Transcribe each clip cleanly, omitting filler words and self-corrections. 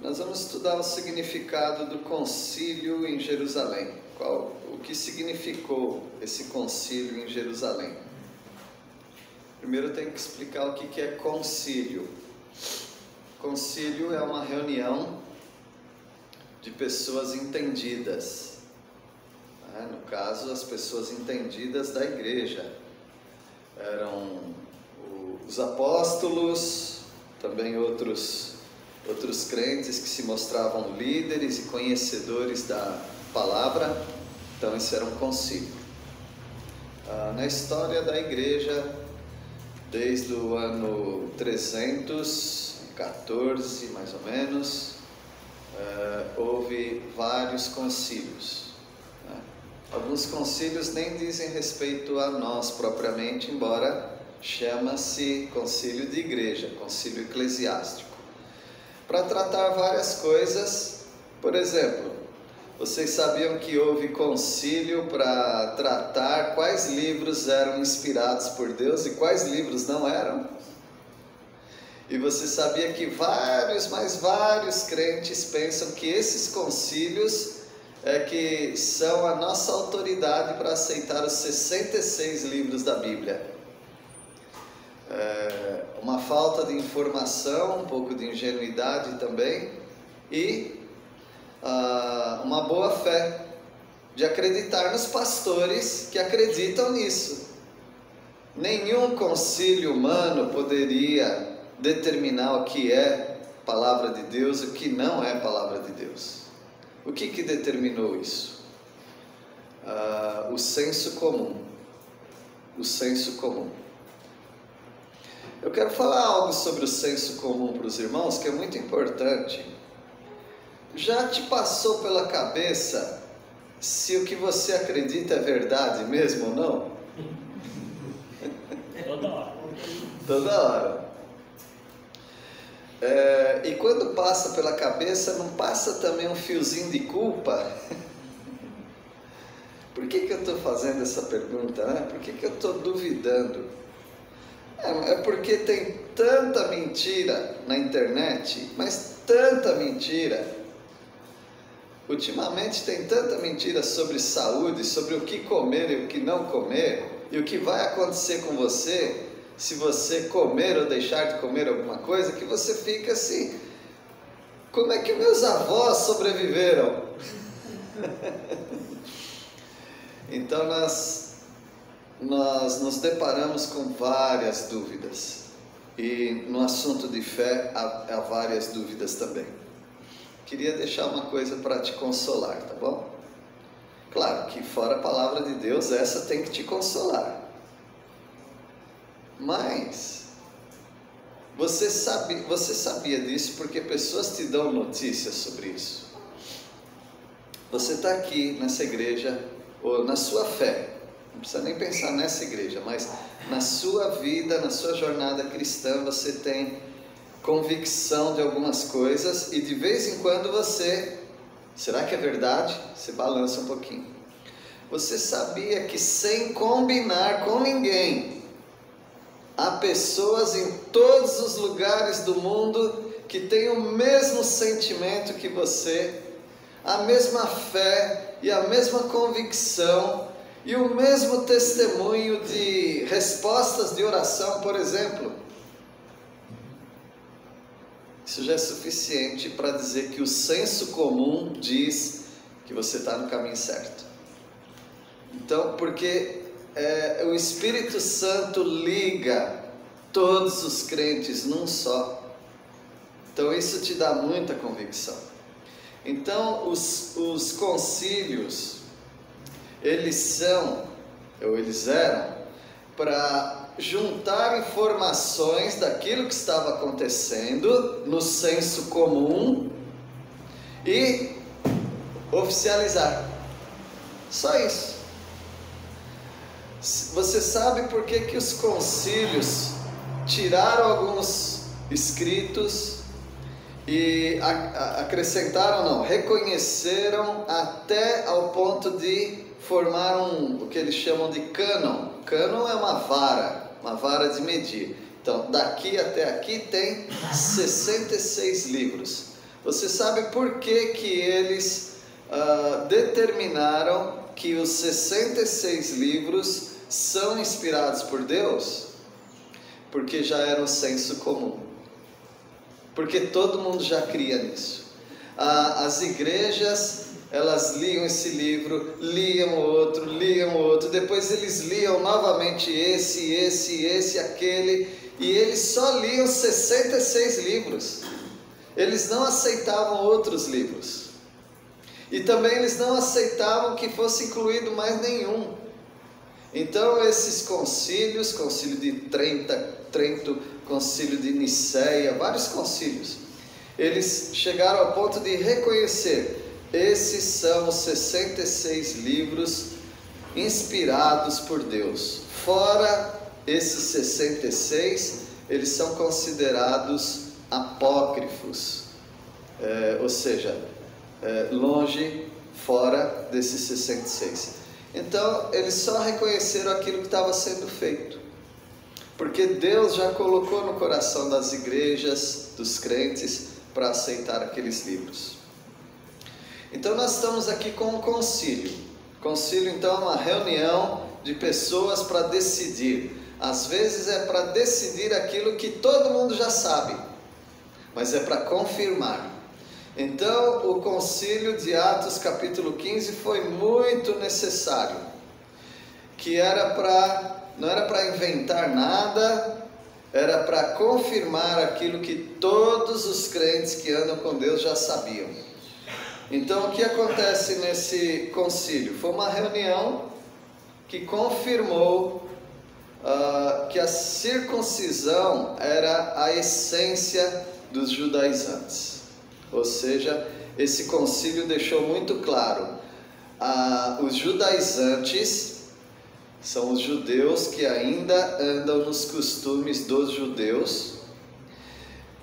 Nós vamos estudar o significado do concílio em Jerusalém. O que significou esse concílio em Jerusalém? Primeiro eu tenho que explicar o que é concílio. Concílio é uma reunião de pessoas entendidas. No caso, as pessoas entendidas da igreja. Eram os apóstolos, também outros crentes que se mostravam líderes e conhecedores da palavra. Então esse era um concílio. Na história da igreja, desde o ano 314 mais ou menos, houve vários concílios. Alguns concílios nem dizem respeito a nós propriamente, embora chama-se concílio de igreja, concílio eclesiástico, para tratar várias coisas. Por exemplo, vocês sabiam que houve concílio para tratar quais livros eram inspirados por Deus e quais livros não eram? E você sabia que vários crentes pensam que esses concílios que são a nossa autoridade para aceitar os 66 livros da Bíblia. Uma falta de informação, um pouco de ingenuidade também, e uma boa fé de acreditar nos pastores que acreditam nisso. Nenhum concílio humano poderia determinar o que é palavra de Deus e o que não é palavra de Deus. O que determinou isso? O senso comum. O senso comum. Eu quero falar algo sobre o senso comum para os irmãos, que é muito importante. Já te passou pela cabeça se o que você acredita é verdade mesmo ou não? Toda hora. Toda hora. E quando passa pela cabeça, não passa também um fiozinho de culpa? Por que eu estou fazendo essa pergunta, né? Por que eu estou duvidando? É porque tem tanta mentira na internet, mas tanta mentira. Ultimamente tem tanta mentira sobre saúde, sobre o que comer e o que não comer, e o que vai acontecer com você se você comer ou deixar de comer alguma coisa, que você fica assim: como é que meus avós sobreviveram? Então nós nos deparamos com várias dúvidas, e no assunto de fé há várias dúvidas também. Queria deixar uma coisa para te consolar, tá bom? Claro que fora a palavra de Deus, essa tem que te consolar. Mas você sabia disso porque pessoas te dão notícias sobre isso. Você está aqui nessa igreja, ou na sua fé, não precisa nem pensar nessa igreja, mas na sua vida, na sua jornada cristã, você tem convicção de algumas coisas, e de vez em quando será que é verdade? Você balança um pouquinho. Você sabia que, sem combinar com ninguém, há pessoas em todos os lugares do mundo que têm o mesmo sentimento que você, a mesma fé e a mesma convicção e o mesmo testemunho de respostas de oração, por exemplo? Isso já é suficiente para dizer que o senso comum diz que você está no caminho certo. Então, porque o Espírito Santo liga todos os crentes num só. Então isso te dá muita convicção. Então os concílios, eles eram para juntar informações daquilo que estava acontecendo no senso comum e oficializar. Só isso. Você sabe por que os concílios tiraram alguns escritos e reconheceram até ao ponto de formar o que eles chamam de cânon. Cânon é uma vara de medir. Então, daqui até aqui tem 66 livros. Você sabe por que eles determinaram que os 66 livros são inspirados por Deus? Porque já era o senso comum. Porque todo mundo já cria nisso. As igrejas, elas liam esse livro, liam outro, depois eles liam novamente esse, aquele, e eles só liam 66 livros. Eles não aceitavam outros livros. E também eles não aceitavam que fosse incluído mais nenhum. Então esses concílios, concílio de Trento, concílio de Niceia, vários concílios, eles chegaram ao ponto de reconhecer: esses são os 66 livros inspirados por Deus. Fora esses 66, eles são considerados apócrifos, ou seja, longe, fora desses 66. Então, eles só reconheceram aquilo que estava sendo feito, porque Deus já colocou no coração das igrejas, dos crentes, para aceitar aqueles livros. Então, nós estamos aqui com um concílio. Concílio, então, é uma reunião de pessoas para decidir. Às vezes é para decidir aquilo que todo mundo já sabe, mas é para confirmar. Então, o concílio de Atos capítulo 15 foi muito necessário, que não era para inventar nada, era para confirmar aquilo que todos os crentes que andam com Deus já sabiam. Então, o que acontece nesse concílio? Foi uma reunião que confirmou que a circuncisão era a essência dos judaizantes. Ou seja, esse concílio deixou muito claro: os judaizantes são os judeus que ainda andam nos costumes dos judeus.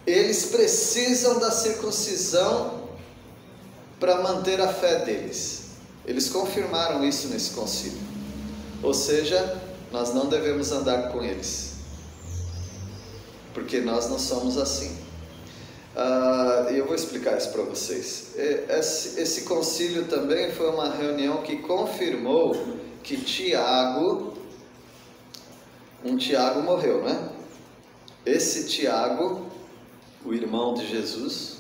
Eles precisam da circuncisão para manter a fé deles. Eles confirmaram isso nesse concílio. Ou seja, nós não devemos andar com eles, porque nós não somos assim. Eu vou explicar isso para vocês. Esse concílio também foi uma reunião que confirmou que Tiago morreu, né? Esse Tiago, o irmão de Jesus,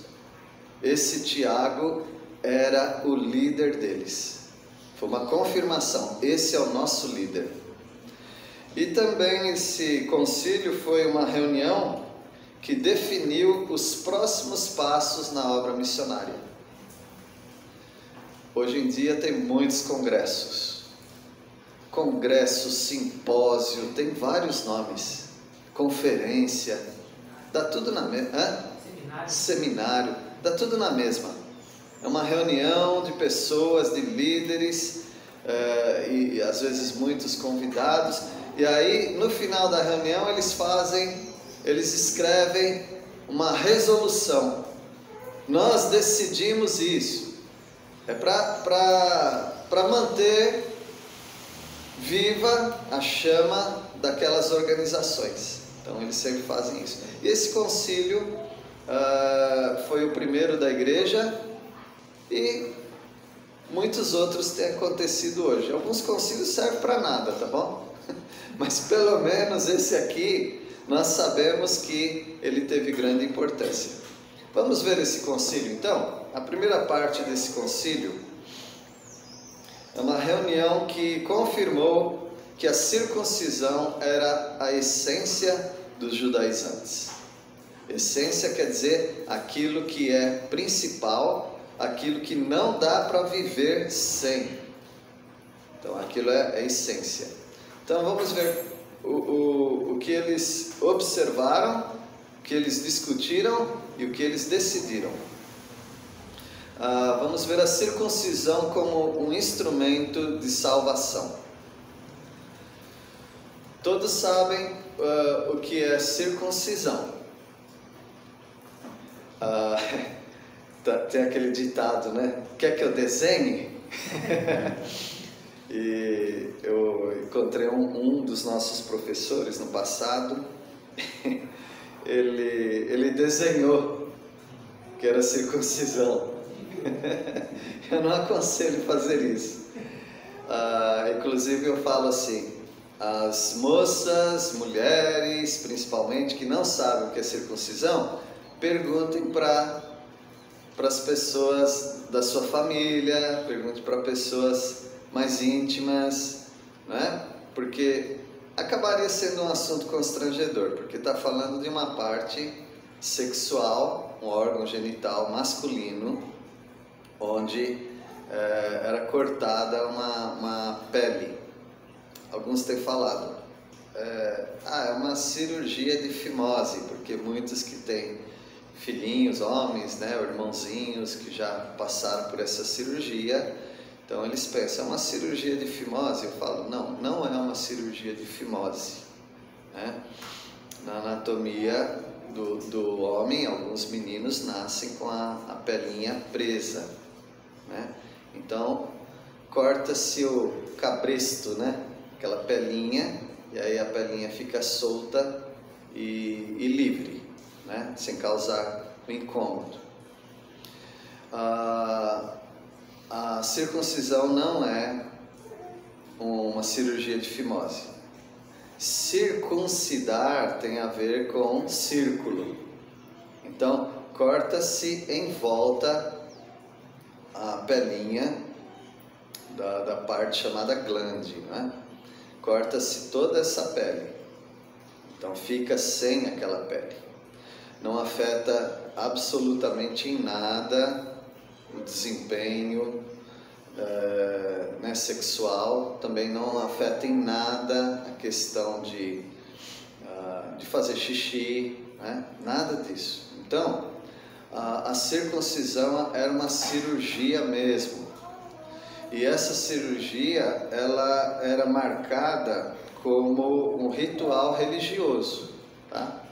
esse Tiago era o líder deles. Foi uma confirmação: esse é o nosso líder. E também esse concílio foi uma reunião que definiu os próximos passos na obra missionária. Hoje em dia tem muitos congressos, simpósio, tem vários nomes, conferência, dá tudo na mesma, seminário, dá tudo na mesma. É uma reunião de pessoas, de líderes, e às vezes muitos convidados, e aí no final da reunião eles escrevem uma resolução: nós decidimos isso. É para manter viva a chama daquelas organizações. Então eles sempre fazem isso. E esse concílio foi o primeiro da igreja, e muitos outros têm acontecido hoje. Alguns concílios servem para nada, tá bom? Mas pelo menos esse aqui, nós sabemos que ele teve grande importância. Vamos ver esse concílio então? A primeira parte desse concílio é uma reunião que confirmou que a circuncisão era a essência dos judaizantes. Essência quer dizer aquilo que é principal, aquilo que não dá para viver sem. Então aquilo é essência. Então vamos ver o que eles observaram, o que eles discutiram e o que eles decidiram. Vamos ver a circuncisão como um instrumento de salvação. Todos sabem o que é circuncisão. Tem aquele ditado, né? Quer que eu desenhe? E eu encontrei um dos nossos professores no passado. Ele desenhou que era circuncisão. Eu não aconselho fazer isso. Inclusive eu falo assim, as moças, mulheres principalmente, que não sabem o que é circuncisão, perguntem para as pessoas da sua família, pergunte para pessoas mais íntimas, né? Porque acabaria sendo um assunto constrangedor, porque está falando de uma parte sexual, um órgão genital masculino, onde era cortada uma pele. Alguns têm falado, é uma cirurgia de fimose, porque muitos que têm filhinhos, homens, né, ou irmãozinhos que já passaram por essa cirurgia, então eles pensam, é uma cirurgia de fimose? Eu falo, não é uma cirurgia de fimose, né? Na anatomia do homem, alguns meninos nascem com a pelinha presa, né? Então corta-se o cabresto, né? Aquela pelinha, e aí a pelinha fica solta e livre, né? Sem causar um incômodo. A circuncisão não é uma cirurgia de fimose. Circuncidar tem a ver com círculo. Então, corta-se em volta a pelinha da parte chamada glande, né? Corta-se toda essa pele. Então, fica sem aquela pele. Não afeta absolutamente em nada o desempenho né, sexual, também não afeta em nada a questão de fazer xixi, né? Nada disso. Então, a circuncisão era uma cirurgia mesmo, e essa cirurgia ela era marcada como um ritual religioso, tá?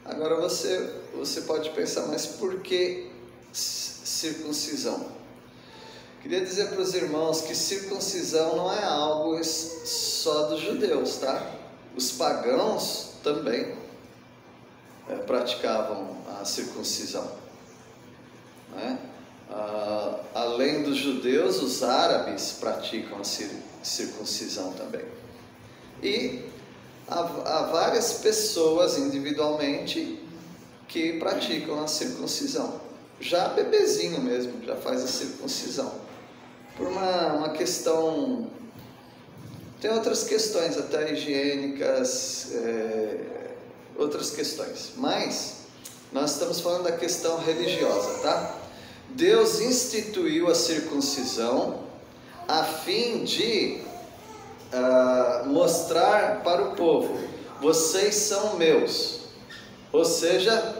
Agora você pode pensar, mas por que circuncisão? Queria dizer para os irmãos que circuncisão não é algo só dos judeus, tá? Os pagãos também praticavam a circuncisão, né? Além dos judeus, os árabes praticam a circuncisão também. E há várias pessoas individualmente que praticam a circuncisão. Já bebezinho mesmo já faz a circuncisão. Por uma questão... Tem outras questões até higiênicas, outras questões. Mas nós estamos falando da questão religiosa, tá? Deus instituiu a circuncisão a fim de mostrar para o povo, vocês são meus. Ou seja,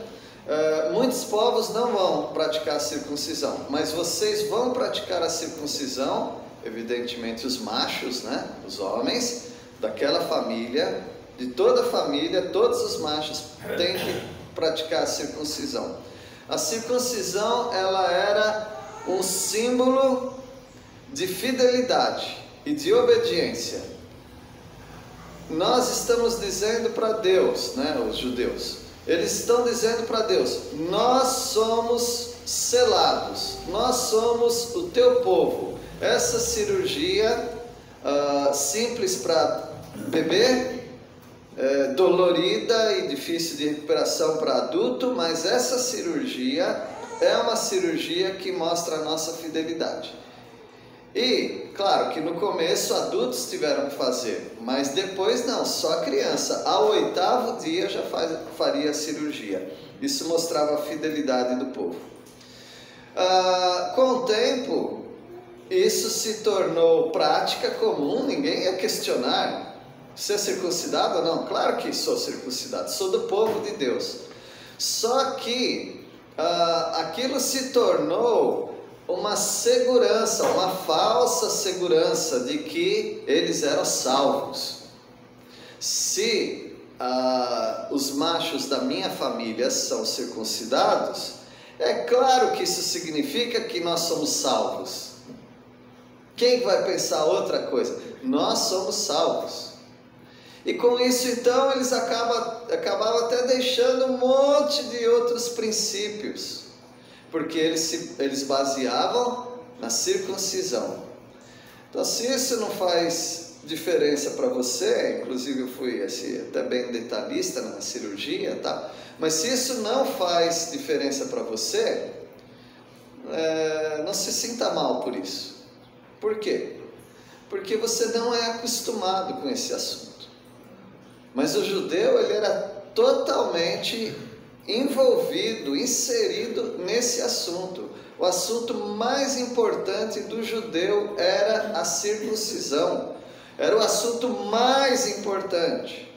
muitos povos não vão praticar a circuncisão, mas vocês vão praticar a circuncisão, evidentemente os machos, né? Os homens daquela família, de toda a família, todos os machos têm que praticar a circuncisão. A circuncisão ela era um símbolo de fidelidade e de obediência. Nós estamos dizendo para Deus, né, os judeus, eles estão dizendo para Deus, nós somos selados, nós somos o teu povo. Essa cirurgia simples para bebê, dolorida e difícil de recuperação para adulto, mas essa cirurgia é uma cirurgia que mostra a nossa fidelidade. E, claro que no começo adultos tiveram que fazer, mas depois não, só criança. Ao 8º dia já faria a cirurgia. Isso mostrava a fidelidade do povo. Com o tempo, isso se tornou prática comum, ninguém ia questionar. Você é circuncidado ou não? Claro que sou circuncidado, sou do povo de Deus. Só que aquilo se tornou uma segurança, uma falsa segurança de que eles eram salvos. Se os machos da minha família são circuncidados, é claro que isso significa que nós somos salvos. Quem vai pensar outra coisa? Nós somos salvos. E com isso então eles acabavam até deixando um monte de outros princípios. porque eles baseavam na circuncisão. Então, se isso não faz diferença para você, inclusive eu fui até bem detalhista na cirurgia, tá? Mas se isso não faz diferença para você, não se sinta mal por isso. Por quê? Porque você não é acostumado com esse assunto. Mas o judeu, ele era totalmente envolvido, inserido nesse assunto. O assunto mais importante do judeu era a circuncisão. Era o assunto mais importante.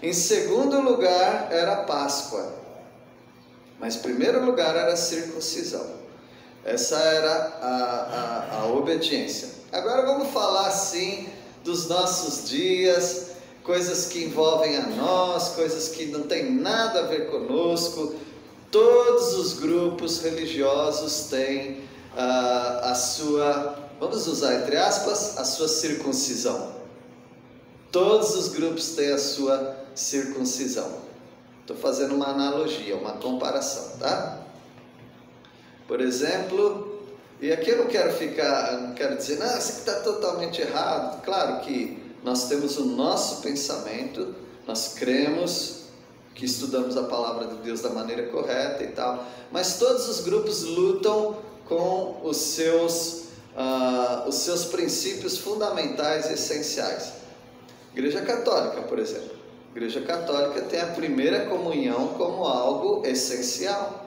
Em segundo lugar era a Páscoa. Mas em primeiro lugar era a circuncisão. Essa era a obediência. Agora vamos falar assim dos nossos dias, coisas que envolvem a nós, coisas que não tem nada a ver conosco. Todos os grupos religiosos têm a sua, vamos usar entre aspas, a sua circuncisão. Todos os grupos têm a sua circuncisão. Estou fazendo uma analogia, uma comparação, tá? Por exemplo, e aqui eu não quero dizer, não, isso aqui está totalmente errado. Claro que nós temos o nosso pensamento, nós cremos que estudamos a palavra de Deus da maneira correta e tal, mas todos os grupos lutam com os seus princípios fundamentais e essenciais. Igreja Católica, por exemplo. Igreja Católica tem a primeira comunhão como algo essencial.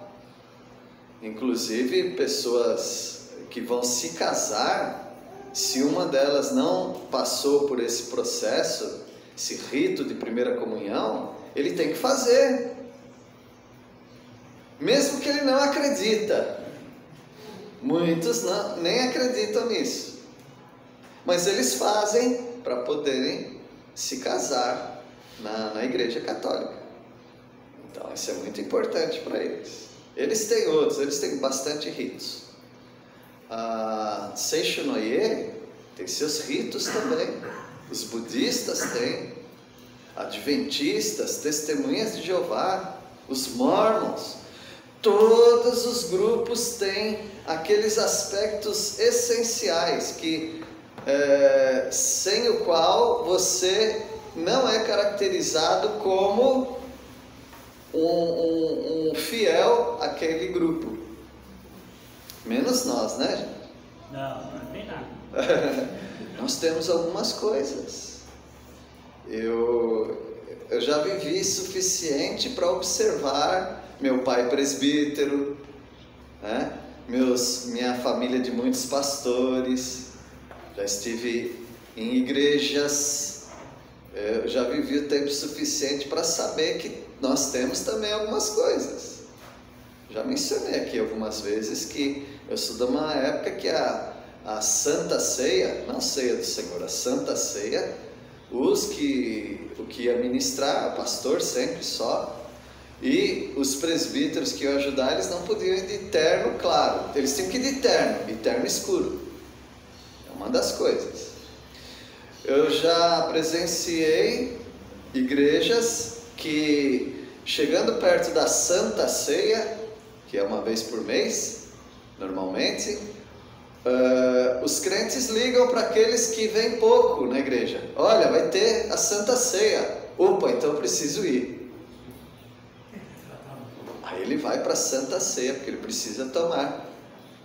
Inclusive, pessoas que vão se casar, se uma delas não passou por esse processo, esse rito de primeira comunhão, ele tem que fazer. Mesmo que ele não acredita. Muitos nem acreditam nisso. Mas eles fazem para poderem se casar na Igreja Católica. Então, isso é muito importante para eles. Eles têm outros, eles têm bastante ritos. A Seishonoye tem seus ritos também. Os budistas têm, adventistas, testemunhas de Jeová, os mormons. Todos os grupos têm aqueles aspectos essenciais que sem o qual você não é caracterizado como um fiel àquele grupo. Menos nós, né, gente? Não tem nada. Nós temos algumas coisas. Eu já vivi suficiente para observar meu pai presbítero, né? Minha família de muitos pastores. Já estive em igrejas. Eu já vivi o tempo suficiente para saber que nós temos também algumas coisas. Já mencionei aqui algumas vezes que eu sou de uma época que a Santa Ceia, não Ceia do Senhor, a Santa Ceia, o que ia ministrar, o pastor sempre só, e os presbíteros que iam ajudar, eles não podiam ir de terno claro, eles tinham que ir de terno escuro. É uma das coisas. Eu já presenciei igrejas que, chegando perto da Santa Ceia, que é uma vez por mês, normalmente, os crentes ligam para aqueles que vêm pouco na igreja. Olha, vai ter a Santa Ceia. Opa, então eu preciso ir. Aí ele vai para a Santa Ceia, porque ele precisa tomar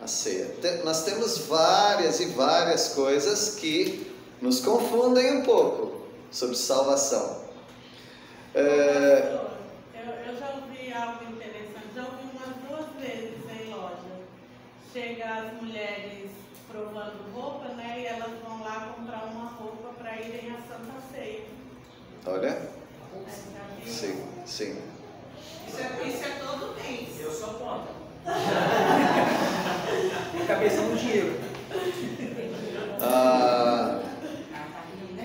a ceia. Nós temos várias e várias coisas que nos confundem um pouco sobre salvação. Eu já ouvi algo interessante, já ouvi umas 2 vezes em loja. Chega as mulheres provando roupa, né? E elas vão lá comprar uma roupa para irem à Santa Ceia. Olha? Sim, sim. Isso é todo mês. Eu sou contra. Cabeça no Diego.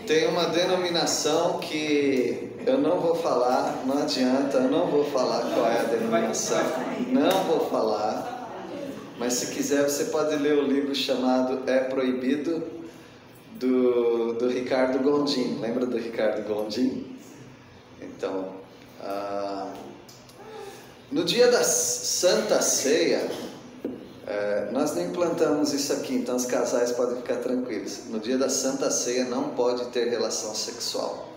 Tem uma denominação que eu não vou falar, não adianta, eu não vou falar qual é a denominação, não vou falar, mas se quiser você pode ler o livro chamado É Proibido, do Ricardo Gondim. Lembra do Ricardo Gondim? Então, no dia da Santa Ceia, Nós não implantamos isso aqui, então os casais podem ficar tranquilos. No dia da Santa Ceia não pode ter relação sexual.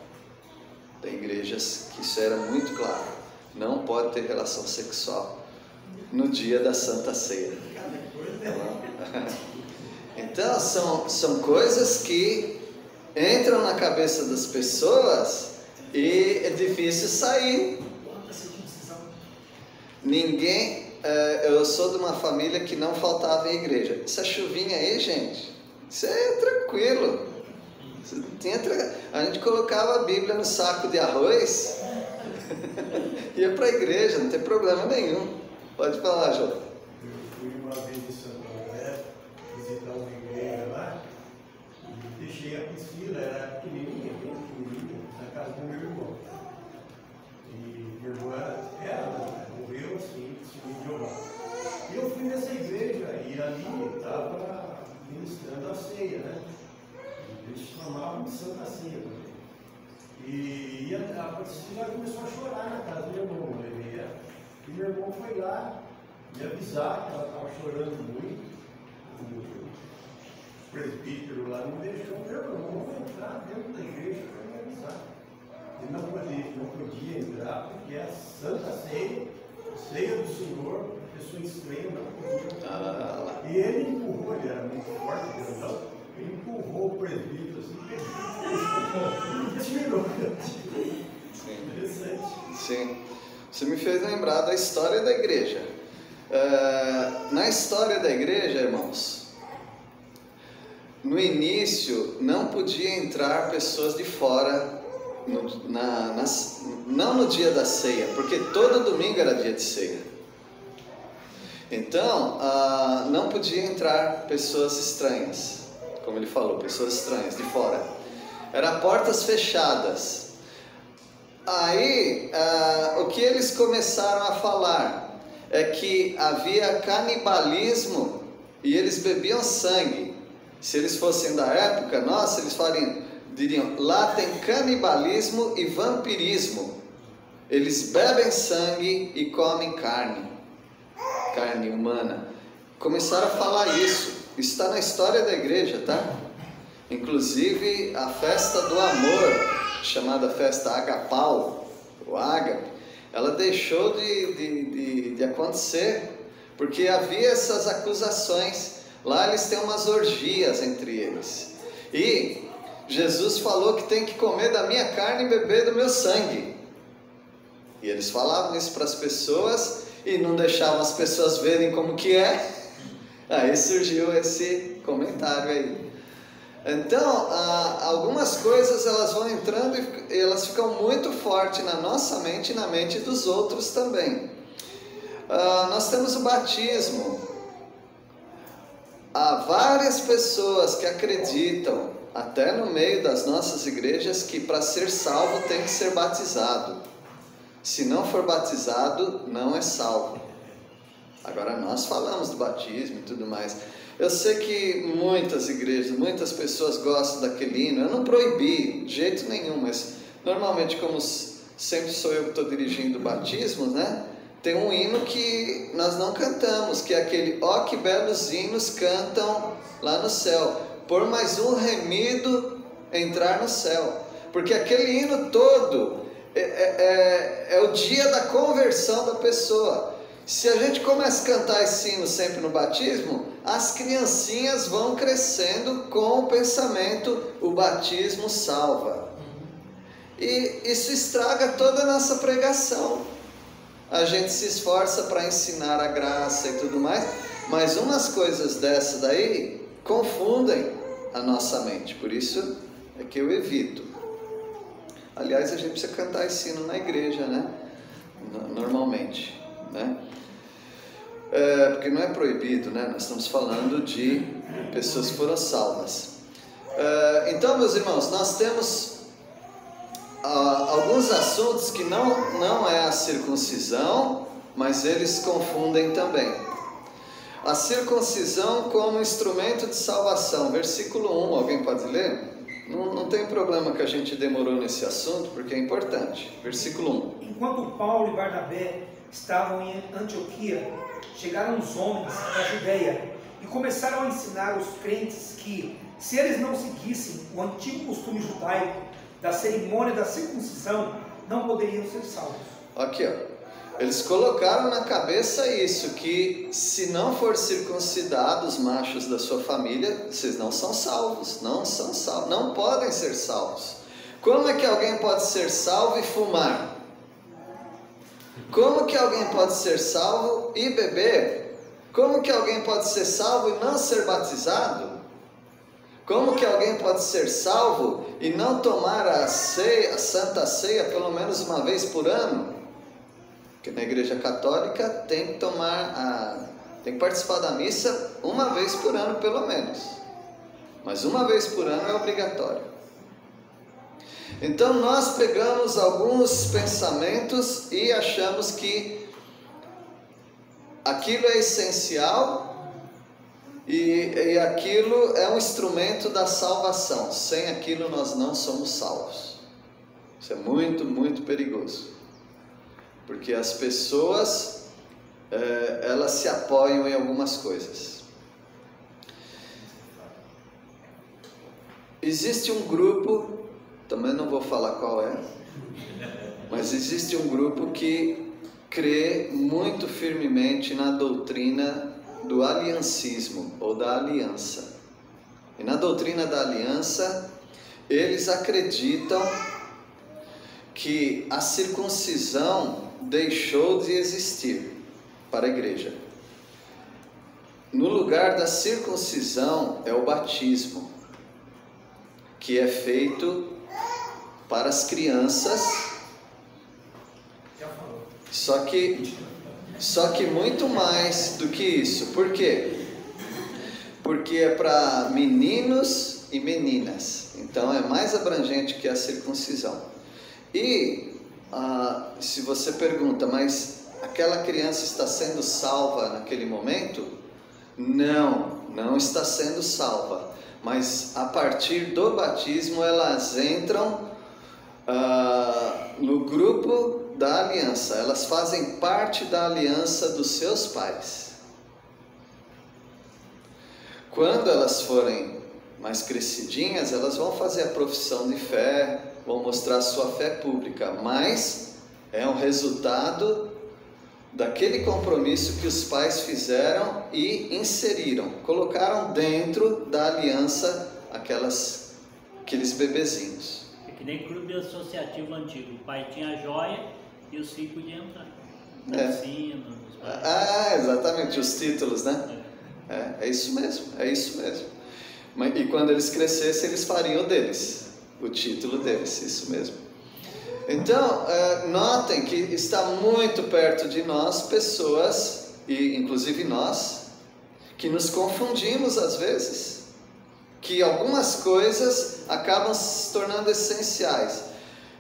Tem igrejas que isso era muito claro. Não pode ter relação sexual no dia da Santa Ceia. Então são coisas que entram na cabeça das pessoas e é difícil sair. Eu sou de uma família que não faltava em igreja. Essa chuvinha aí, gente, isso é tranquilo. A gente colocava a Bíblia no saco de arroz, ia para a igreja, não tem problema nenhum. Pode falar, João. Eu fui uma vez em Santo André visitar uma igreja lá e deixei a piscina, era pequenininha, bem pequenininha, na casa do meu irmão. E minha irmã, ela morreu assim, se mijou. E eu fui nessa igreja e ali estava ministrando a ceia, né? Eles chamavam de Santa Ceia também. E a piscina começou a chorar na casa do meu irmão, e meu irmão foi lá me avisar que ela estava chorando muito. O presbítero lá não deixou meu irmão entrar dentro da igreja para me avisar. Ele não podia entrar porque é a Santa Ceia, a ceia do Senhor, a pessoa estranha não podia. E ele empurrou, ele era muito forte, grandão, ele empurrou o presbítero assim, e tirou. Interessante. Sim. Você me fez lembrar da história da igreja. Na história da igreja, irmãos, no início não podia entrar pessoas de fora, não no dia da ceia, porque todo domingo era dia de ceia. Então, não podia entrar pessoas estranhas, como ele falou, pessoas estranhas de fora. Era portas fechadas. Aí, o que eles começaram a falar é que havia canibalismo e eles bebiam sangue. Se eles fossem da época nossa, eles diriam, lá tem canibalismo e vampirismo. Eles bebem sangue e comem carne humana. Começaram a falar isso. Isso está na história da igreja, tá? Inclusive a festa do amor, chamada festa Agapau, o Ágape, ela deixou de acontecer, porque havia essas acusações. Lá eles têm umas orgias entre eles. E Jesus falou que tem que comer da minha carne e beber do meu sangue. E eles falavam isso para as pessoas e não deixavam as pessoas verem como que é. Aí surgiu esse comentário aí. Então, algumas coisas elas vão entrando e elas ficam muito fortes na nossa mente e na mente dos outros também. Nós temos o batismo. Há várias pessoas que acreditam, até no meio das nossas igrejas, que para ser salvo tem que ser batizado. Se não for batizado, não é salvo. Agora nós falamos do batismo e tudo mais. Eu sei que muitas igrejas, muitas pessoas gostam daquele hino. Eu não proibi, de jeito nenhum, mas normalmente, como sempre sou eu que estou dirigindo batismos, né? Tem um hino que nós não cantamos, que é aquele ó que belos hinos cantam lá no céu, por mais um remido entrar no céu. Porque aquele hino todo é o dia da conversão da pessoa. Se a gente começa a cantar esse hino sempre no batismo, as criancinhas vão crescendo com o pensamento, o batismo salva. E isso estraga toda a nossa pregação. A gente se esforça para ensinar a graça e tudo mais, mas umas coisas dessas daí confundem a nossa mente. Por isso é que eu evito. Aliás, a gente precisa cantar esse hino na igreja, né? Normalmente, né? Porque não é proibido, né? Nós estamos falando de pessoas que foram salvas. Então, meus irmãos, nós temos alguns assuntos que não é a circuncisão, mas eles confundem também. A circuncisão como instrumento de salvação, versículo 1, alguém pode ler? Não tem problema que a gente demorou nesse assunto, porque é importante. Versículo 1. Enquanto Paulo e Barnabé estavam em Antioquia, chegaram os homens da Judeia e começaram a ensinar os crentes que, se eles não seguissem o antigo costume judaico da cerimônia da circuncisão, não poderiam ser salvos. Aqui, ó. Eles colocaram na cabeça isso, que se não for circuncidado os machos da sua família, vocês não são salvos, não são salvos, não podem ser salvos. Como é que alguém pode ser salvo e fumar? Como que alguém pode ser salvo e beber? Como que alguém pode ser salvo e não ser batizado? Como que alguém pode ser salvo e não tomar a ceia, a Santa Ceia, pelo menos uma vez por ano? Porque na Igreja Católica tem que tem que participar da missa uma vez por ano, pelo menos. Mas uma vez por ano é obrigatório. Então nós pegamos alguns pensamentos e achamos que aquilo é essencial e aquilo é um instrumento da salvação. Sem aquilo nós não somos salvos. Isso é muito, muito perigoso. Porque as pessoas, elas se apoiam em algumas coisas. Existe um grupo, também não vou falar qual é, mas existe um grupo que crê muito firmemente na doutrina do aliancismo, ou da aliança. E na doutrina da aliança, eles acreditam que a circuncisão deixou de existir para a igreja. No lugar da circuncisão é o batismo, que é feito para as crianças. Só que muito mais do que isso. Por quê? Porque é para meninos e meninas. Então é mais abrangente que a circuncisão. E se você pergunta, mas aquela criança está sendo salva naquele momento? Não está sendo salva. Mas a partir do batismo elas entram no grupo da aliança. Elas fazem parte da aliança dos seus pais. Quando elas forem mais crescidinhas, elas vão fazer a profissão de fé, vão mostrar sua fé pública, mas é um resultado daquele compromisso que os pais fizeram e inseriram, colocaram dentro da aliança aqueles bebezinhos. É que nem clube associativo antigo, o pai tinha a joia e os filhos podiam entrar. Exatamente, os títulos, né? É isso mesmo, é isso mesmo. E quando eles crescessem, eles fariam deles, o título deles, isso mesmo. Então, notem que está muito perto de nós pessoas, e inclusive nós, que nos confundimos às vezes, que algumas coisas acabam se tornando essenciais.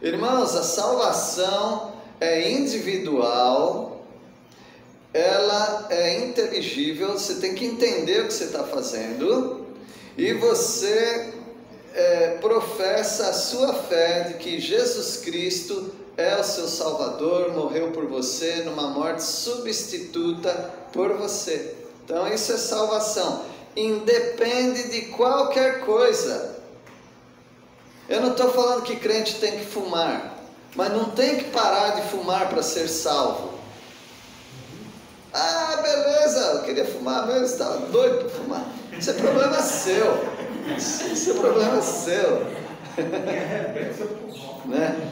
Irmãos, a salvação é individual, ela é inteligível, você tem que entender o que você está fazendo, e você professa a sua fé de que Jesus Cristo é o seu Salvador, morreu por você numa morte substituta por você. Então isso é salvação, independe de qualquer coisa. Eu não estou falando que crente tem que fumar, mas não tem que parar de fumar para ser salvo. Beleza, eu queria fumar mesmo, estava doido para fumar. Isso é problema seu. Isso é problema seu. Né?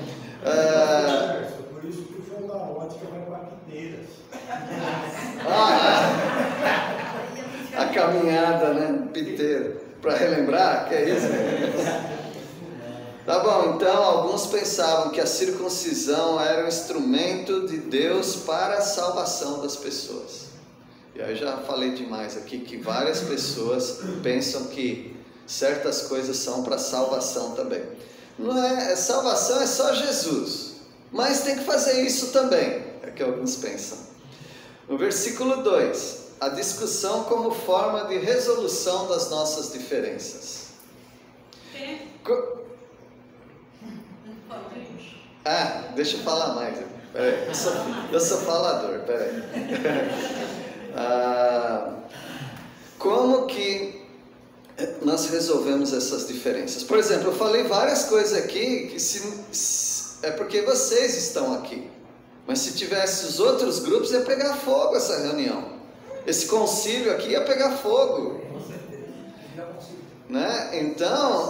Por isso que o João da Ótica vai para Piteiras. A caminhada, né? Piteiro. Para relembrar, que é isso? Tá bom, então alguns pensavam que a circuncisão era um instrumento de Deus para a salvação das pessoas. E aí eu já falei demais aqui que várias pessoas pensam que certas coisas são para salvação também. Não é, salvação é só Jesus, mas tem que fazer isso também, é que alguns pensam. No versículo 2, a discussão como forma de resolução das nossas diferenças. Deixa eu falar mais. Peraí, eu sou falador, peraí. Como que nós resolvemos essas diferenças? Por exemplo, eu falei várias coisas aqui que é porque vocês estão aqui. Mas se tivesse os outros grupos, ia pegar fogo essa reunião. Esse concílio aqui ia pegar fogo. Né? Então,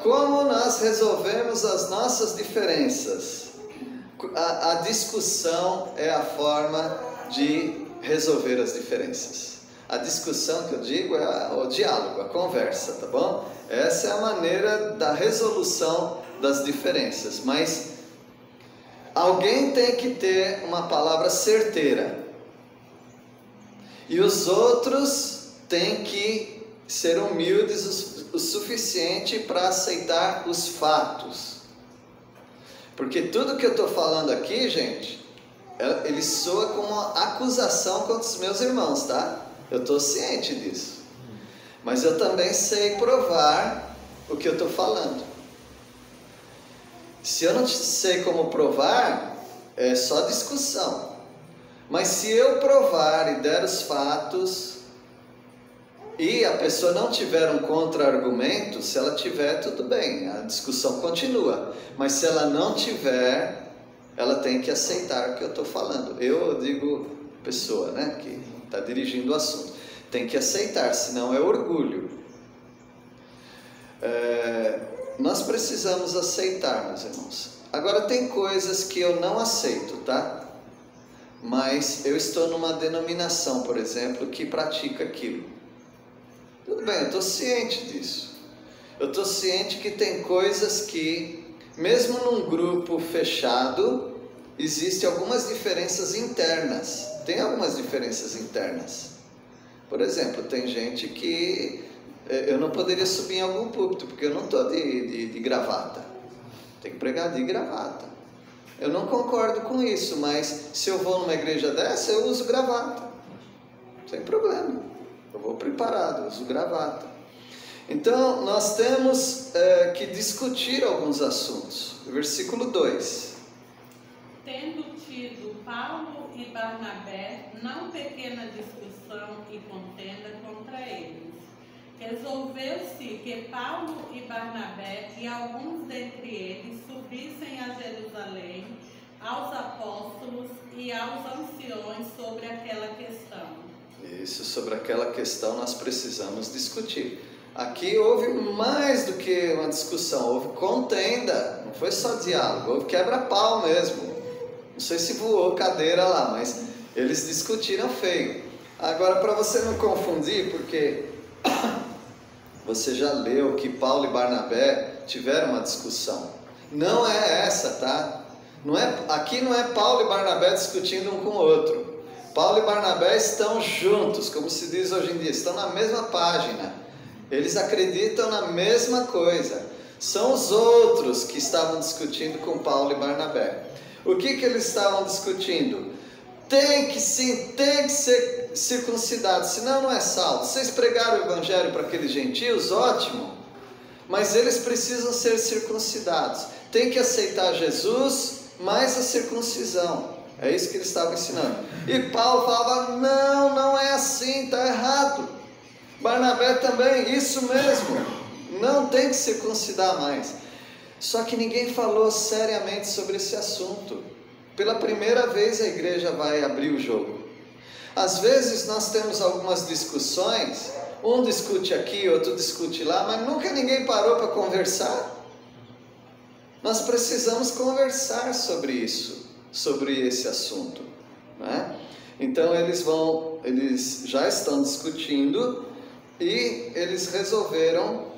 como nós resolvemos as nossas diferenças? A discussão é a forma de resolver as diferenças. A discussão que eu digo é o diálogo, a conversa, tá bom? Essa é a maneira da resolução das diferenças. Mas alguém tem que ter uma palavra certeira. E os outros têm que ser humildes o suficiente para aceitar os fatos. Porque tudo que eu estou falando aqui, gente, ele soa como uma acusação contra os meus irmãos, tá? Eu estou ciente disso. Mas eu também sei provar o que eu estou falando. Se eu não sei como provar, é só discussão. Mas se eu provar e der os fatos, e a pessoa não tiver um contra-argumento, se ela tiver, tudo bem, a discussão continua. Mas se ela não tiver, ela tem que aceitar o que eu estou falando. Eu digo pessoa, né, que está dirigindo o assunto. Tem que aceitar, senão é orgulho. Nós precisamos aceitar, meus irmãos. Agora tem coisas que eu não aceito, tá? Mas eu estou numa denominação, por exemplo, que pratica aquilo. Tudo bem, eu estou ciente disso. Eu estou ciente que tem coisas que, mesmo num grupo fechado, existem algumas diferenças internas. Tem algumas diferenças internas. Por exemplo, tem gente que eu não poderia subir em algum púlpito, porque eu não estou de gravata. Tem que pregar de gravata. Eu não concordo com isso, mas se eu vou numa igreja dessa, eu uso gravata. Sem problema. Eu vou preparado, uso gravata. Então, nós temos que discutir alguns assuntos. Versículo 2. Tendo tido Paulo e Barnabé não pequena discussão e contenda contra eles, resolveu-se que Paulo e Barnabé e alguns dentre eles subissem a Jerusalém aos apóstolos e aos anciões sobre aquela questão. Isso, sobre aquela questão nós precisamos discutir. Aqui houve mais do que uma discussão, houve contenda, não foi só diálogo, houve quebra-pau mesmo. Não sei se voou cadeira lá, mas eles discutiram feio. Agora, para você não confundir, porque você já leu que Paulo e Barnabé tiveram uma discussão. Não é essa, tá? Aqui não é Paulo e Barnabé discutindo um com o outro. Paulo e Barnabé estão juntos, como se diz hoje em dia, estão na mesma página. Eles acreditam na mesma coisa. São os outros que estavam discutindo com Paulo e Barnabé. O que eles estavam discutindo? Tem que ser circuncidado, senão não é salvo. Vocês pregaram o evangelho para aqueles gentios, ótimo, mas eles precisam ser circuncidados. Tem que aceitar Jesus mais a circuncisão. É isso que eles estavam ensinando. E Paulo falava, não é assim, está errado. Barnabé também, isso mesmo, não tem que circuncidar mais. Só que ninguém falou seriamente sobre esse assunto. Pela primeira vez a igreja vai abrir o jogo. Às vezes nós temos algumas discussões, um discute aqui, outro discute lá, mas nunca ninguém parou para conversar. Nós precisamos conversar sobre isso, sobre esse assunto, né? Então eles já estão discutindo e eles resolveram,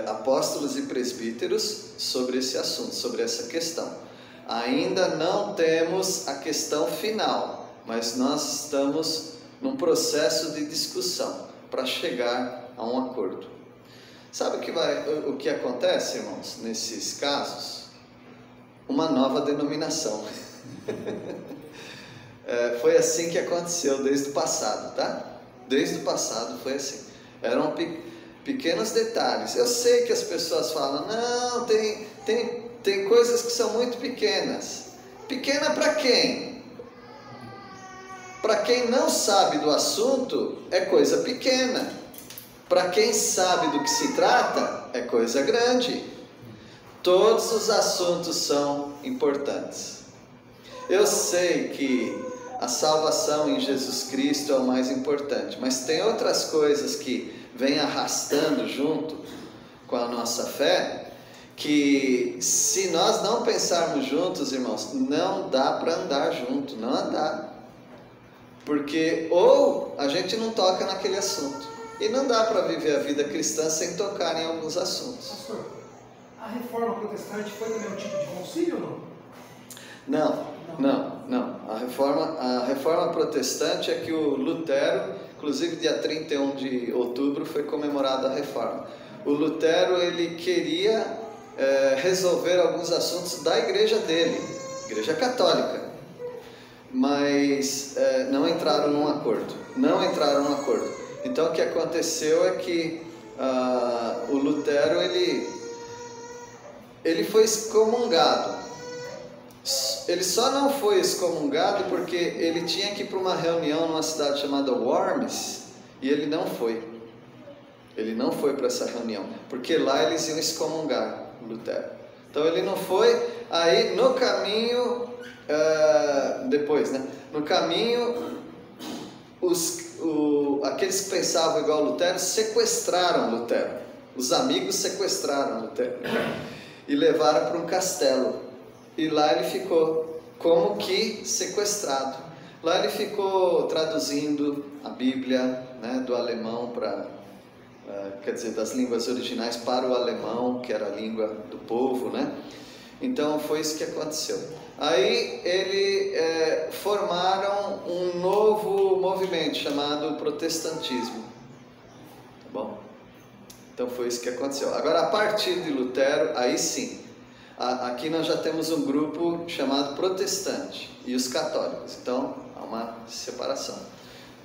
apóstolos e presbíteros, sobre esse assunto, sobre essa questão. Ainda não temos a questão final, mas nós estamos num processo de discussão para chegar a um acordo. Sabe o que acontece, irmãos, nesses casos? Uma nova denominação. Foi assim que aconteceu desde o passado, tá? Desde o passado foi assim. Eram pequenos detalhes. Eu sei que as pessoas falam, não, tem tem coisas que são muito pequenas. Pequena para quem? Para quem não sabe do assunto, é coisa pequena. Para quem sabe do que se trata, é coisa grande. Todos os assuntos são importantes. Eu sei que a salvação em Jesus Cristo é o mais importante, mas tem outras coisas que vêm arrastando junto com a nossa fé, que se nós não pensarmos juntos, irmãos, não dá para andar junto, não dá. Porque ou a gente não toca naquele assunto, e não dá para viver a vida cristã sem tocar em alguns assuntos. Pastor, a reforma protestante foi também um tipo de concílio ou não? Não. A reforma protestante é que o Lutero, inclusive dia 31 de outubro foi comemorada a reforma. O Lutero, ele queria resolver alguns assuntos da igreja dele, igreja católica, mas não entraram num acordo. Então o que aconteceu é que o Lutero, ele foi excomungado. Ele só não foi excomungado porque ele tinha que ir para uma reunião numa cidade chamada Worms, e ele não foi. Ele não foi para essa reunião, porque lá eles iam excomungar o Lutero. Então ele não foi. Aí no caminho, no caminho, aqueles que pensavam igual Lutero sequestraram Lutero. Os amigos sequestraram Lutero e levaram para um castelo. E lá ele ficou como que sequestrado. Lá ele ficou traduzindo a Bíblia, né, do alemão para, das línguas originais para o alemão, que era a língua do povo, né? Então foi isso que aconteceu. Aí formaram um novo movimento chamado protestantismo. Tá bom? Então foi isso que aconteceu. Agora, a partir de Lutero, aí sim, aqui nós já temos um grupo chamado protestante e os católicos. Então há uma separação.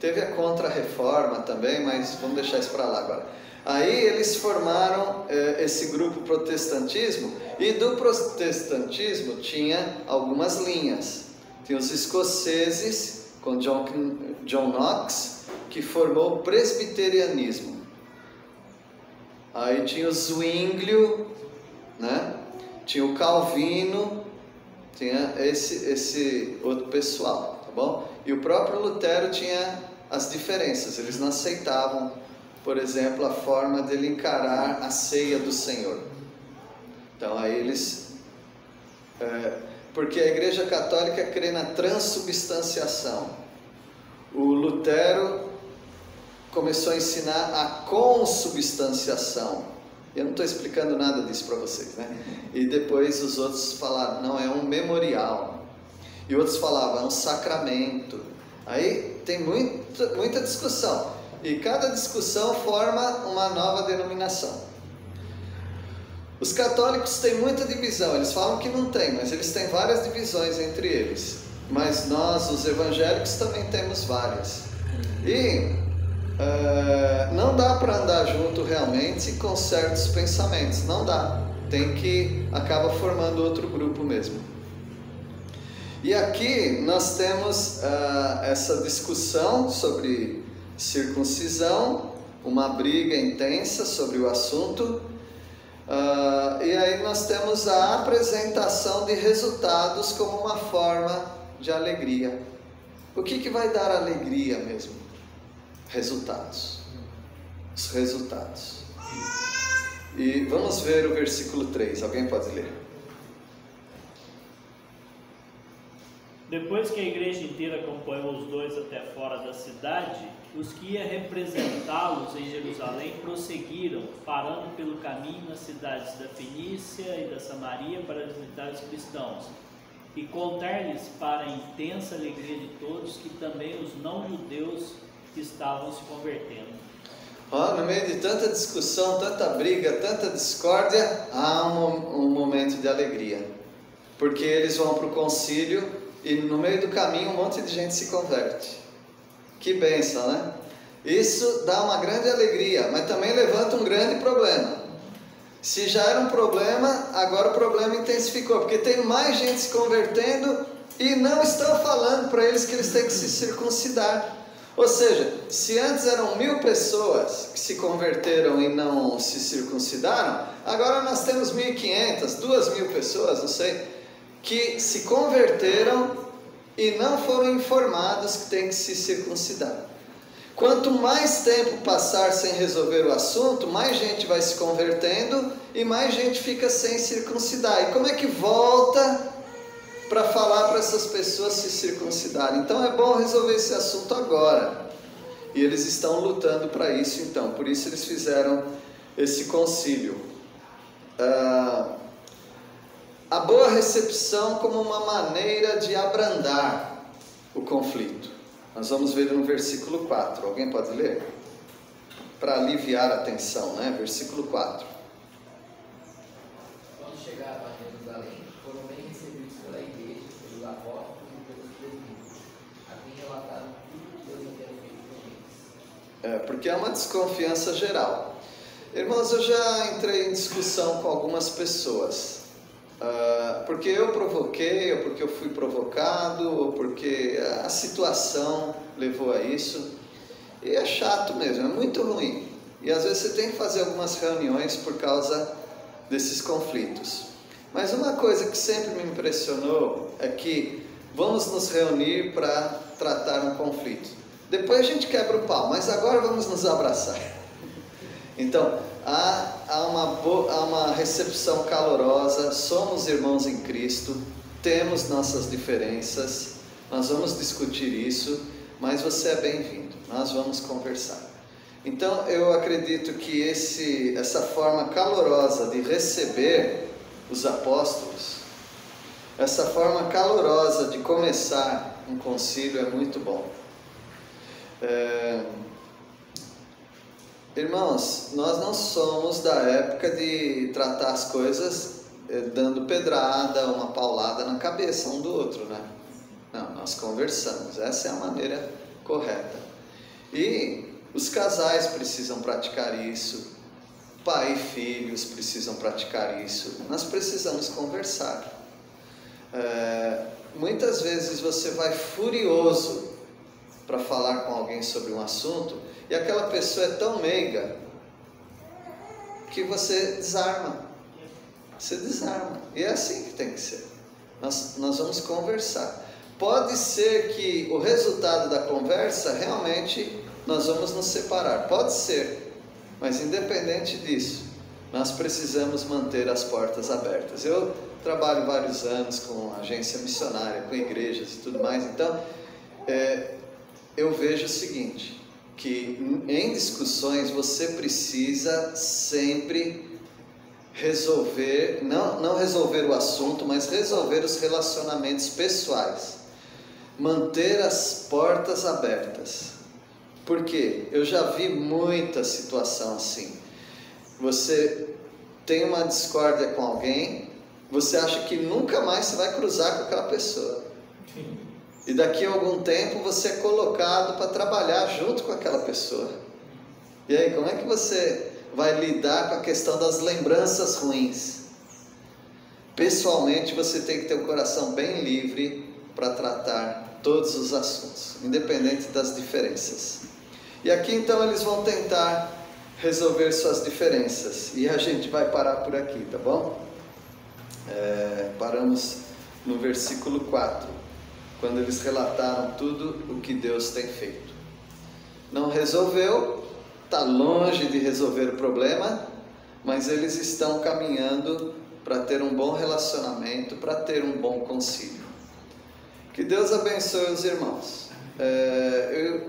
Teve a Contra-Reforma também, mas vamos deixar isso para lá agora. Aí eles formaram esse grupo protestantismo, e do protestantismo tinha algumas linhas. Tinha os escoceses, com John Knox, que formou o presbiterianismo. Aí tinha o Zwinglio, né? Tinha o Calvino, tinha esse outro pessoal, tá bom? E o próprio Lutero tinha as diferenças, eles não aceitavam, por exemplo, a forma dele encarar a ceia do Senhor. Então aí eles... porque a Igreja Católica crê na transubstanciação. O Lutero começou a ensinar a consubstanciação. Eu não estou explicando nada disso para vocês, né? E depois os outros falaram, não, é um memorial. E outros falavam, é um sacramento. Aí tem muita discussão. E cada discussão forma uma nova denominação. Os católicos têm muita divisão. Eles falam que não tem, mas eles têm várias divisões entre eles. Mas nós, os evangélicos, também temos várias. E não dá para andar junto realmente com certos pensamentos. Não dá. Acaba formando outro grupo mesmo. E aqui nós temos essa discussão sobre circuncisão, uma briga intensa sobre o assunto, e aí nós temos a apresentação de resultados como uma forma de alegria. O que vai dar alegria mesmo? Resultados. Os resultados. E vamos ver o versículo 3, alguém pode ler? Depois que a igreja inteira acompanhou os dois até fora da cidade, os que iam representá-los em Jerusalém prosseguiram, parando pelo caminho nas cidades da Fenícia e da Samaria para visitar os cristãos e contar-lhes para a intensa alegria de todos que também os não-judeus estavam se convertendo. No meio de tanta discussão, tanta briga, tanta discórdia, há um momento de alegria, porque eles vão para o concílio e no meio do caminho um monte de gente se converte. Que bênção, né? Isso dá uma grande alegria, mas também levanta um grande problema. Se já era um problema, agora o problema intensificou, porque tem mais gente se convertendo e não estão falando para eles que eles têm que se circuncidar. Ou seja, se antes eram 1000 pessoas que se converteram e não se circuncidaram, agora nós temos 1500, 2000 pessoas, não sei, que se converteram e não foram informados que tem que se circuncidar. Quanto mais tempo passar sem resolver o assunto, mais gente vai se convertendo e mais gente fica sem circuncidar. E como é que volta para falar para essas pessoas se circuncidarem? Então é bom resolver esse assunto agora. E eles estão lutando para isso, então. Por isso eles fizeram esse concílio. A boa recepção como uma maneira de abrandar o conflito. Nós vamos ver no versículo 4. Alguém pode ler? Para aliviar a tensão, né? Versículo 4. Quando chegaram a Jerusalém, foram bem recebidos pela igreja, pelos apóstolos e pelos presbíteros, a quem relataram tudo que Deus havia feito com eles. Porque é uma desconfiança geral. Irmãos, eu já entrei em discussão com algumas pessoas. Porque eu provoquei, ou porque eu fui provocado, ou porque a situação levou a isso. E é chato mesmo, é muito ruim. E às vezes você tem que fazer algumas reuniões por causa desses conflitos. Mas uma coisa que sempre me impressionou é que vamos nos reunir para tratar um conflito. Depois a gente quebra o pau, mas agora vamos nos abraçar. Então, há uma recepção calorosa, somos irmãos em Cristo, temos nossas diferenças, nós vamos discutir isso, mas você é bem-vindo, nós vamos conversar. Então, eu acredito que essa forma calorosa de receber os apóstolos, essa forma calorosa de começar um concílio é muito bom. Irmãos, nós não somos da época de tratar as coisas dando pedrada, uma paulada na cabeça um do outro, né? Não, nós conversamos, essa é a maneira correta. E os casais precisam praticar isso, pai e filhos precisam praticar isso, nós precisamos conversar. Muitas vezes você vai furioso para falar com alguém sobre um assunto, e aquela pessoa é tão meiga que você desarma. Você desarma. E é assim que tem que ser. Nós vamos conversar. Pode ser que o resultado da conversa, realmente, nós vamos nos separar. Pode ser. Mas independente disso, nós precisamos manter as portas abertas. Eu trabalho vários anos com agência missionária, com igrejas e tudo mais. Então, eu vejo o seguinte, que em discussões você precisa sempre resolver, não resolver o assunto, mas resolver os relacionamentos pessoais. Manter as portas abertas. Por quê? Eu já vi muita situação assim. Você tem uma discórdia com alguém, você acha que nunca mais você vai cruzar com aquela pessoa. E daqui a algum tempo você é colocado para trabalhar junto com aquela pessoa. E aí, como é que você vai lidar com a questão das lembranças ruins? Pessoalmente, você tem que ter o coração bem livre para tratar todos os assuntos, independente das diferenças. E aqui então eles vão tentar resolver suas diferenças. E a gente vai parar por aqui, tá bom? Paramos no versículo 4. Quando eles relataram tudo o que Deus tem feito. Não resolveu, está longe de resolver o problema, mas eles estão caminhando para ter um bom relacionamento, para ter um bom concílio. Que Deus abençoe os irmãos.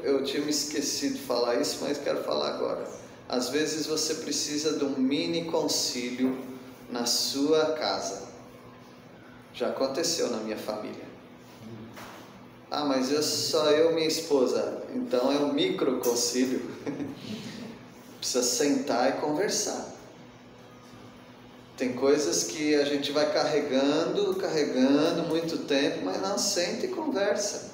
Eu tinha me esquecido de falar isso, mas quero falar agora. Às vezes você precisa de um mini concílio na sua casa. Já aconteceu na minha família. Ah, mas só eu e minha esposa. Então é um micro concílio. Precisa sentar e conversar. Tem coisas que a gente vai carregando muito tempo, mas não senta e conversa.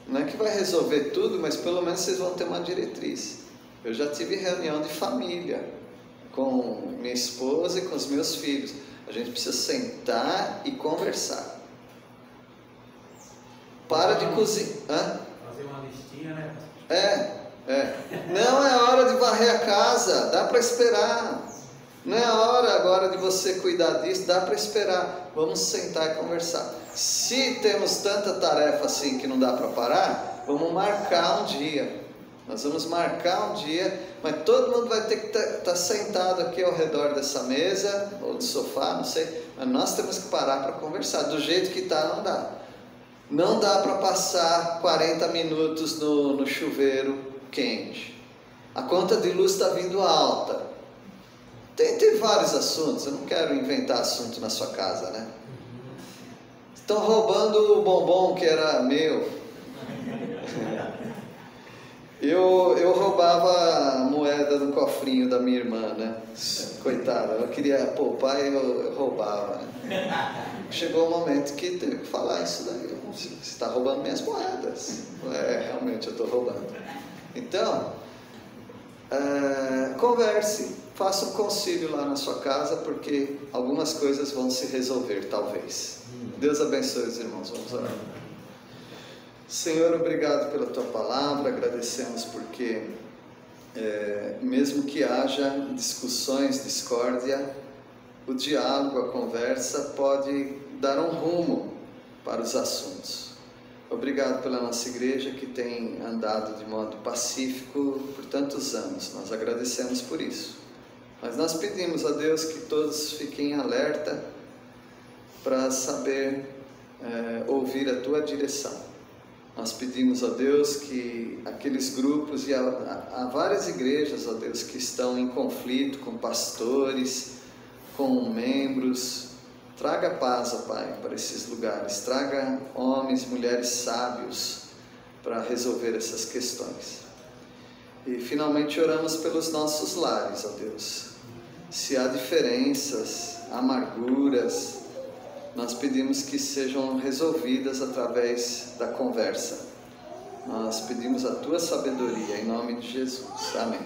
Não é que vai resolver tudo, mas pelo menos vocês vão ter uma diretriz. Eu já tive reunião de família. com minha esposa e com os meus filhos. A gente precisa sentar e conversar. Para de cozinhar. Fazer uma listinha, né? Não é hora de varrer a casa, dá para esperar. Não é hora agora de você cuidar disso, dá para esperar. Vamos sentar e conversar. Se temos tanta tarefa assim que não dá para parar, vamos marcar um dia. Nós vamos marcar um dia, mas todo mundo vai ter que estar sentado aqui ao redor dessa mesa, ou do sofá, não sei. Mas nós temos que parar para conversar. Do jeito que está, não dá. Não dá para passar 40 minutos no chuveiro quente. A conta de luz está vindo alta. Tem vários assuntos, eu não quero inventar assunto na sua casa, né? Estão roubando o bombom que era meu. Eu roubava a moeda do cofrinho da minha irmã, né? Coitada, eu queria poupar e eu roubava, né? Chegou o momento que teve que falar isso daí. Você está roubando minhas moedas. Realmente eu estou roubando. Então, converse, faça um concílio lá na sua casa, porque algumas coisas vão se resolver, talvez. Deus abençoe os irmãos, vamos orar. Senhor, obrigado pela Tua palavra, agradecemos porque, mesmo que haja discussões, discórdia, o diálogo, a conversa pode dar um rumo para os assuntos. Obrigado pela nossa igreja que tem andado de modo pacífico por tantos anos, nós agradecemos por isso. Mas nós pedimos a Deus que todos fiquem alerta para saber ouvir a Tua direção. Nós pedimos a Deus que aqueles grupos, e há várias igrejas, ó Deus, que estão em conflito com pastores, com membros, traga paz, ó Pai, para esses lugares, traga homens, mulheres sábios para resolver essas questões. E finalmente oramos pelos nossos lares, ó Deus. Se há diferenças, amarguras, nós pedimos que sejam resolvidas através da conversa. Nós pedimos a Tua sabedoria, em nome de Jesus. Amém.